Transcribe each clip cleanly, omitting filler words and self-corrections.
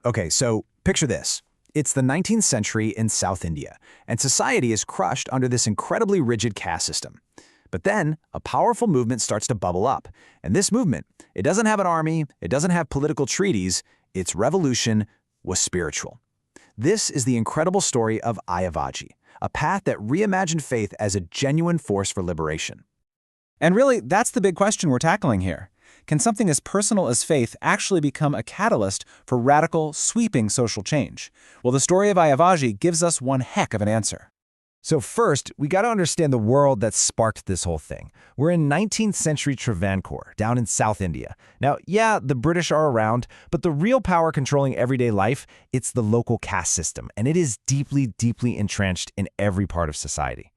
Okay, so picture this. It's the 19th century in South India, and society is crushed under this incredibly rigid caste system. But then, a powerful movement starts to bubble up. And this movement, it doesn't have an army, it doesn't have political treaties, its revolution was spiritual. This is the incredible story of Ayavaji, a path that reimagined faith as a genuine force for liberation. And really, that's the big question we're tackling here. Can something as personal as faith actually become a catalyst for radical, sweeping social change? Well, the story of Ayavaji gives us one heck of an answer. So first, we got to understand the world that sparked this whole thing. We're in 19th century Travancore, down in South India. Now, yeah, the British are around, but the real power controlling everyday life, it's the local caste system, and it is deeply, deeply entrenched in every part of society.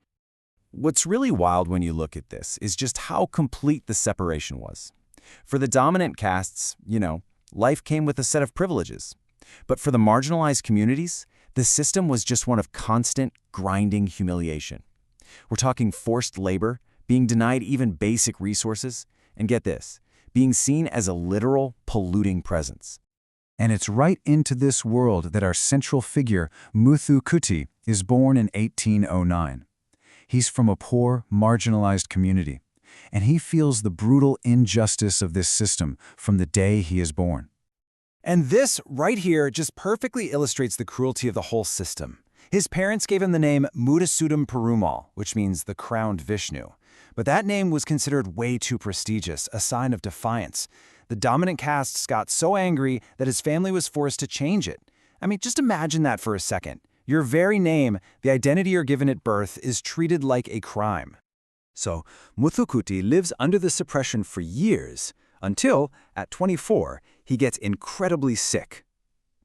What's really wild when you look at this is just how complete the separation was. For the dominant castes, life came with a set of privileges. But for the marginalized communities, the system was just one of constant, grinding humiliation. We're talking forced labor, being denied even basic resources, and get this, being seen as a literal, polluting presence. And it's right into this world that our central figure, Muthu Kuti, is born in 1809. He's from a poor, marginalized community, and he feels the brutal injustice of this system from the day he is born. And this right here just perfectly illustrates the cruelty of the whole system. His parents gave him the name Mudasudam Perumal, which means the crowned Vishnu. But that name was considered way too prestigious, a sign of defiance. The dominant castes got so angry that his family was forced to change it. I mean, just imagine that for a second. Your very name, the identity you're given at birth, is treated like a crime. So, Muthukuti lives under the suppression for years, until, at 24, he gets incredibly sick.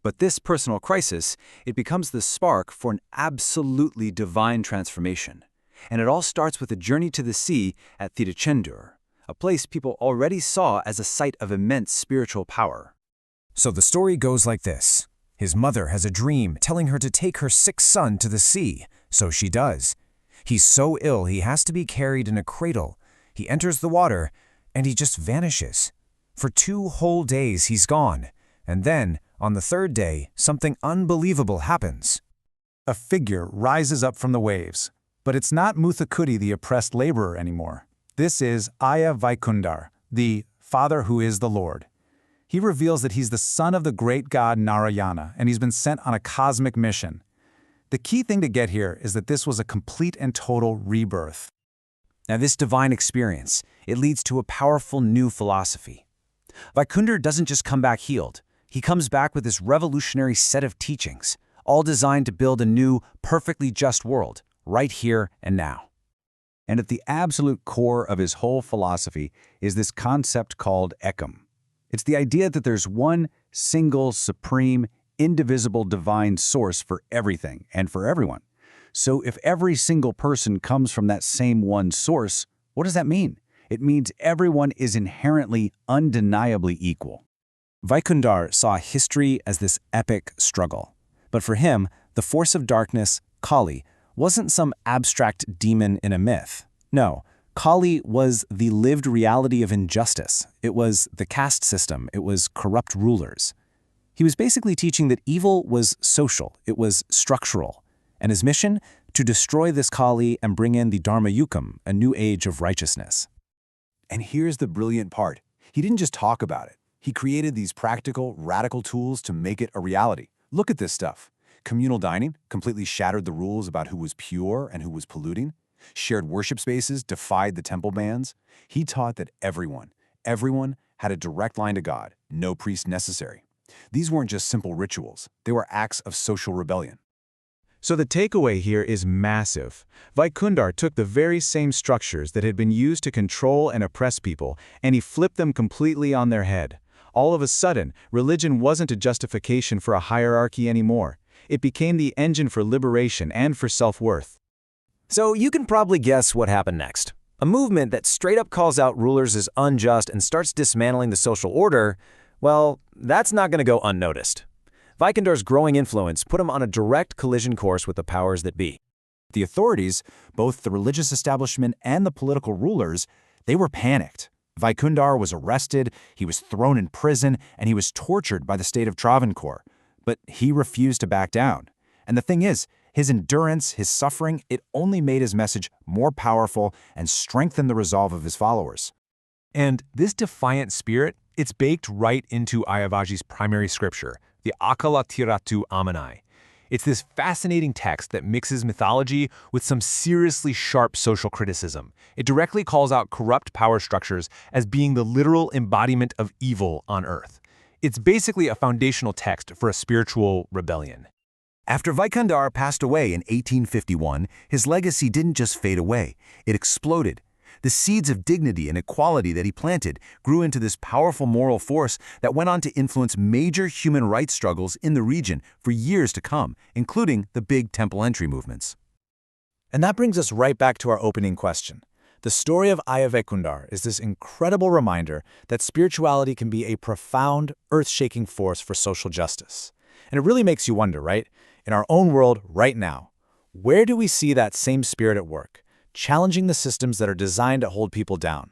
But this personal crisis, it becomes the spark for an absolutely divine transformation. And it all starts with a journey to the sea at Tiruchendur, a place people already saw as a site of immense spiritual power. So the story goes like this. His mother has a dream telling her to take her sick son to the sea, so she does. He's so ill he has to be carried in a cradle. He enters the water, and he just vanishes. For 2 whole days he's gone, and then, on the 3rd day, something unbelievable happens. A figure rises up from the waves, but it's not Muthukuti, the oppressed laborer, anymore. This is Aya Vaikundar, the Father who is the Lord. He reveals that he's the son of the great god Narayana, and he's been sent on a cosmic mission. The key thing to get here is that this was a complete and total rebirth. Now this divine experience, it leads to a powerful new philosophy. Vaikundar doesn't just come back healed. He comes back with this revolutionary set of teachings, all designed to build a new, perfectly just world, right here and now. And at the absolute core of his whole philosophy is this concept called ekam. It's the idea that there's one single, supreme, indivisible divine source for everything and for everyone. So if every single person comes from that same one source, what does that mean? It means everyone is inherently, undeniably equal. Vaikundar saw history as this epic struggle. But for him, the force of darkness, Kali, wasn't some abstract demon in a myth. No, Kali was the lived reality of injustice. It was the caste system. It was corrupt rulers. He was basically teaching that evil was social. It was structural. And his mission? To destroy this Kali and bring in the Dharma Yukam, a new age of righteousness. And here's the brilliant part. He didn't just talk about it. He created these practical, radical tools to make it a reality. Look at this stuff. Communal dining completely shattered the rules about who was pure and who was polluting. Shared worship spaces defied the temple bans. He taught that everyone had a direct line to God, no priest necessary. These weren't just simple rituals. They were acts of social rebellion. So the takeaway here is massive. Vaikundar took the very same structures that had been used to control and oppress people, and he flipped them completely on their head. All of a sudden, religion wasn't a justification for a hierarchy anymore. It became the engine for liberation and for self-worth. So you can probably guess what happened next. A movement that straight up calls out rulers as unjust and starts dismantling the social order, well, that's not going to go unnoticed. Vaikundar's growing influence put him on a direct collision course with the powers that be. The authorities, both the religious establishment and the political rulers, they were panicked. Vaikundar was arrested, he was thrown in prison, and he was tortured by the state of Travancore. but he refused to back down. And the thing is, his endurance, his suffering, it only made his message more powerful and strengthened the resolve of his followers. And this defiant spirit, it's baked right into Ayavaji's primary scripture, the Akala Tiratu Amanai. It's this fascinating text that mixes mythology with some seriously sharp social criticism. It directly calls out corrupt power structures as being the literal embodiment of evil on Earth. It's basically a foundational text for a spiritual rebellion. After Vaikundar passed away in 1851, his legacy didn't just fade away, it exploded. The seeds of dignity and equality that he planted grew into this powerful moral force that went on to influence major human rights struggles in the region for years to come, including the big temple entry movements. And that brings us right back to our opening question. The story of Aya Vaikundar is this incredible reminder that spirituality can be a profound, earth-shaking force for social justice. And it really makes you wonder, right? In our own world right now, where do we see that same spirit at work, challenging the systems that are designed to hold people down?